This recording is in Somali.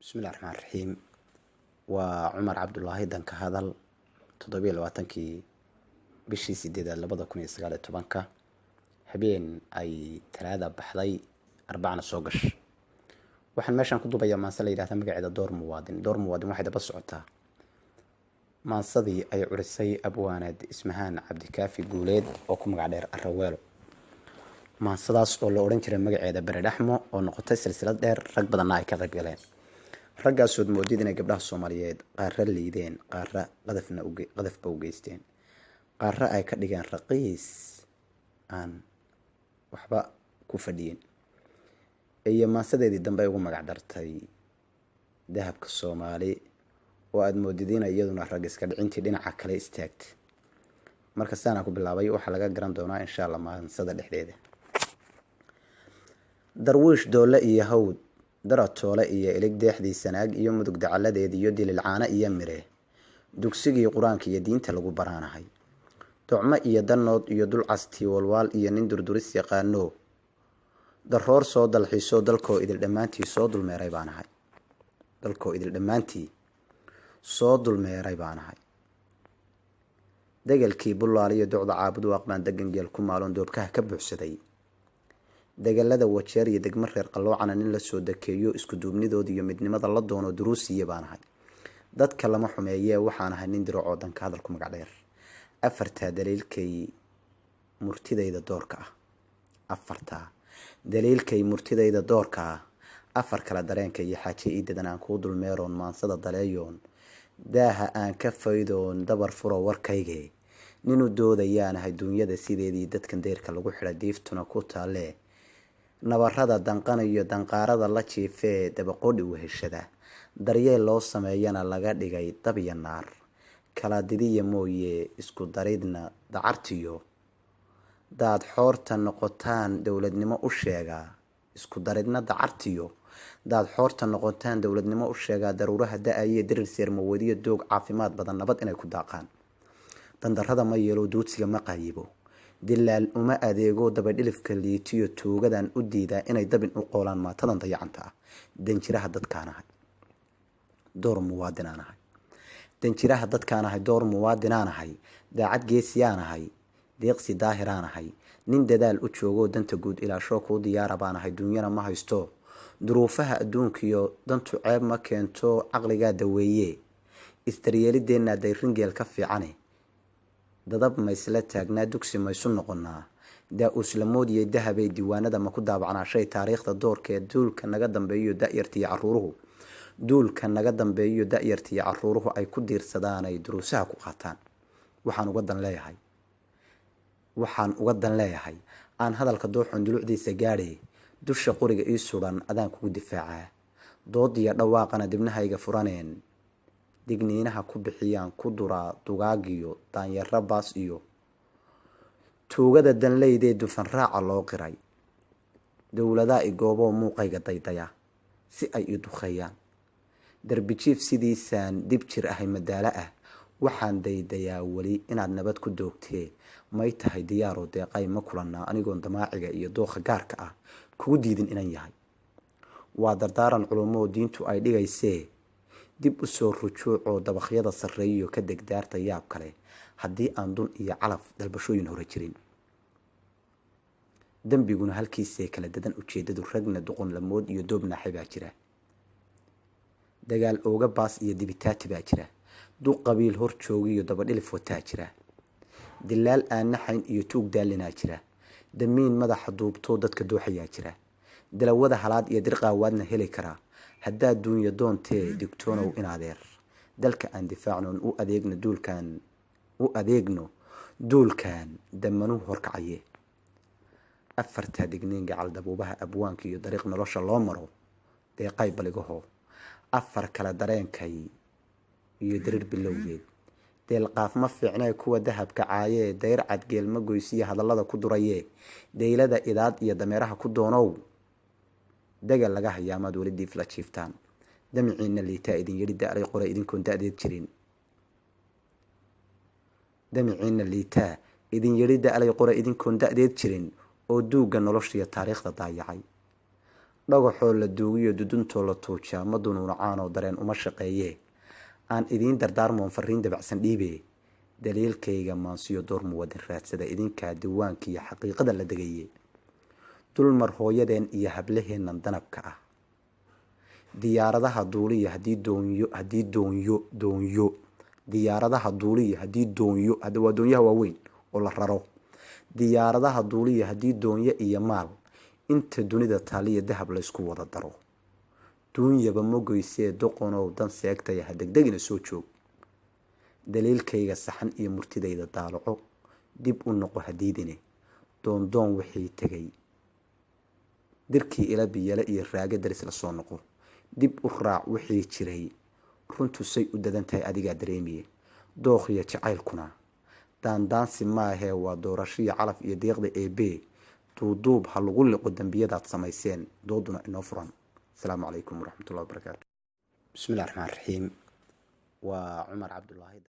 bismillahi raxmaan raxiim. waa cumar cabdulaahi danka hadal 27kii bishii 8 2019 habeen ay talaada baxday arbacana soo gash. waxaan meeshaan ku duubayaa maanse la yidhahda magaceeda door muwaadin waxay daba socotaa maansadii ay curisay abwaanad ismahaan cabdikaafi guuleed oo ku magac dheer araweelo. maansadaas oo la odhan jiray magaceeda beredhaxmo oo noqotay silsilad dheer, rag badanna ay ka qayb galeen. raggaasood moodid inay gabdhaha soomaaliyeed qaarra liideen, qaarra qadafba u geysteen, qaarra ay ka dhigeen raqiis aan waxba ku fadhiyin. iyo maansadeedii dambe ay ugu magac dartay dahabka soomaali, oo aada moodid ina iyaduna rag iska dhicintii dhinaca kale istaagtay. marka saanaa ku bilaabay waxaa laga garan doonaa insha allah maansada dhexdeeda. darwiish doole iyo hawd, daratoole iyo ilig deexdii sanaag iyo mudug dacaladeed iyo dililcaana iyo mire, dugsigii qur-aanka iyo diinta lagu baraanahay, docmo iyo danood iyo dulcastii walwaal iyo nin durduris yaqaano, daroor soo dalxiiso dalkoo idil dhammaantii soo dulmeeray baanahay. degelkii bullaal iyo docda caabud waaqbaan degan geel ku maaloon doobkaha ka buuxsaday, degalada wajeer iyo degmo reer qalloocana nin la soo dakeeyo isku duubnidooda iyo midnimada la doono duruusiya baanahay. dadka lama xumeeyee waxaan ahay nin diracoo danka hadal ku magac dheer. afartaa daliilkay murtidayda doorka ah, afar kale dareenka iyo xaaje ii dadan aan kuu dulmeeroon maansada daleeyoon, daaha aan ka faydoon dabar furo warkayge, ninu doodayaanahay duunyada sideedii dadkan deyrka lagu xidha diiftuna ku taalee, nabarada danqanayo danqaarada la jiifee dabaqoodhi weheshada, daryeel loo sameeyana laga dhigay dab iyo naar, kala didiya mooye isku daridna dacartiyo, daad xoorta noqotaan dowladnimo u sheegaa, daruuraha da-aye dirir seermawadiyo doog caafimaad badan nabad inay ku daaqaan. dandarrada ma yeelo duudsiga ma qaayibo, dilaal uma adeego dabadhilifka liitiyo tuugadan u diidaa inay dabin u qoolaan maatadan dayacanta ah. danjiraha dadkaanahay door muwaadinaanahay, daacad geesiyaanahay, deeqsi daahiraanahay, nin dadaal u joogoo danta guud ilaashoo kuu diyaara baanahay. duunyana ma haysto, duruufaha adduunkiyo dantu ceeb ma keento, caqligaa daweeye, isdaryeelideenna dayringeel ka fiicane, dadab maysla taagnaa dugsi maysu noqonaa, daa-uuslamoodiyay dahabay diiwaanada ma ku daabacnaa shay taariikhda doorkee duulka naga dambeeyo da-yartiyo caruuruhu ay ku diirsadaan ay duruusaha ku qaataan. waxaan uga dan leeyahay aan hadalka dooxoon dulucdiisa gaadhay, dusha qoriga ii sudan adaan kugu difaacaa, doodiya dhawaaqana dibnahayga furaneen, digniinaha ku bixiyaan ku duraa dugaagiyo daanyaro baas iyo tuugada danleydee dufan raaca loo qiray, dowladaa igooboo muuqayga daydaya si ay ii duqeeyaan, darbijiif sidiisaan dib jir ahay madaalo ah, waxaan daydayaa weli inaad nabad ku doogtee, may tahay diyaaroo deeqay ma kulannaa anigoon damaaciga iyo dooqa gaarka ah kugu diidin inan yahay. waa dardaaran culumoo diintu ay dhigaysee, dib u soo rujuucoo dabaqyada sarreeyiyo ka degdaarta yaab kale haddii aan dun iyo calaf dalbashooyin hore jirin. dembiguna halkiisee kala dadan ujeedadu, ragna duqon lamood iyo doob naaxay baa jira, dagaal ooga baas iyo dibitaati baa jira, duq qabiil hor joogiyo dabadhilif wataa jira, dilaal aan naxayn iyo tuug daalinaa jira, damiin madaxa duubtoo dadka dooxayaa jira, dalawada halaad iyo dirqaawaadna heli karaa, haddaad duunya doontee digtoonow inadeer, dalka aan difaacnoon u adeegno duulkan damanuhu horkacaye. afartaa digniin gacal dabuubaha abwaanka iyo dariiq nolosha loo maro, deeqay baligaho, afar kale dareenkay iyo dariir bilowgeed, deelqaaf ma fiicnee kuwa dahabka caayee, dayr cadgeel ma goysiya hadallada ku durayee, daylada idaad iyo dameeraha ku doonow, dagal laga hayaamaad weli diif la jiiftaan, damiciina liitaa idin yidhi da-alay qora idinkoon da-deed jirin, oo duugga noloshiiyo taariikhda daayacay. dhagaxoo la duugiyo duduntoo la tuujaa ma dunuunacaanoo dareen uma shaqeeyee aan idiin dardaarmoon fariin dabacsan dhiibee daliilkayga maansiyo door muwadin raadsada idinkaa diwaankiiyo xaqiiqada la degaye dulmar hooyadeen iyo hablaheennan danabka ah diyaaradaha duuliya haddii doonyo diyaaradaha duuliya haddii doonyo hadda waa doonyaha waaweyn oo la raro diyaaradaha duuliya haddii doonyo iyo maal inta dunida taaliya dahab laysku wada daro duunyaba ma goysee doqonow dan seegtaya ha degdegina soo joog daliilkayga saxan iyo murtidayda daalaco dib u noqo hadiidine doondoon wixii tegay dirkii ila biyale iyo raaga daris la soo noqo dib u raac wixii jiray runtu say u dadan tahay adigaa dareemiye dookhiyo jacaylkuna daandaansi maahee waa doorashiyo calaf iyo deeqda eebe duuduub ha lagu liqo dembiyadaad samayseen dooduna inoo furan asalaamu calaykum waraxmatullahi wabarakaatu bismillahi raxmaan raxiim waa cumar cabdulaahi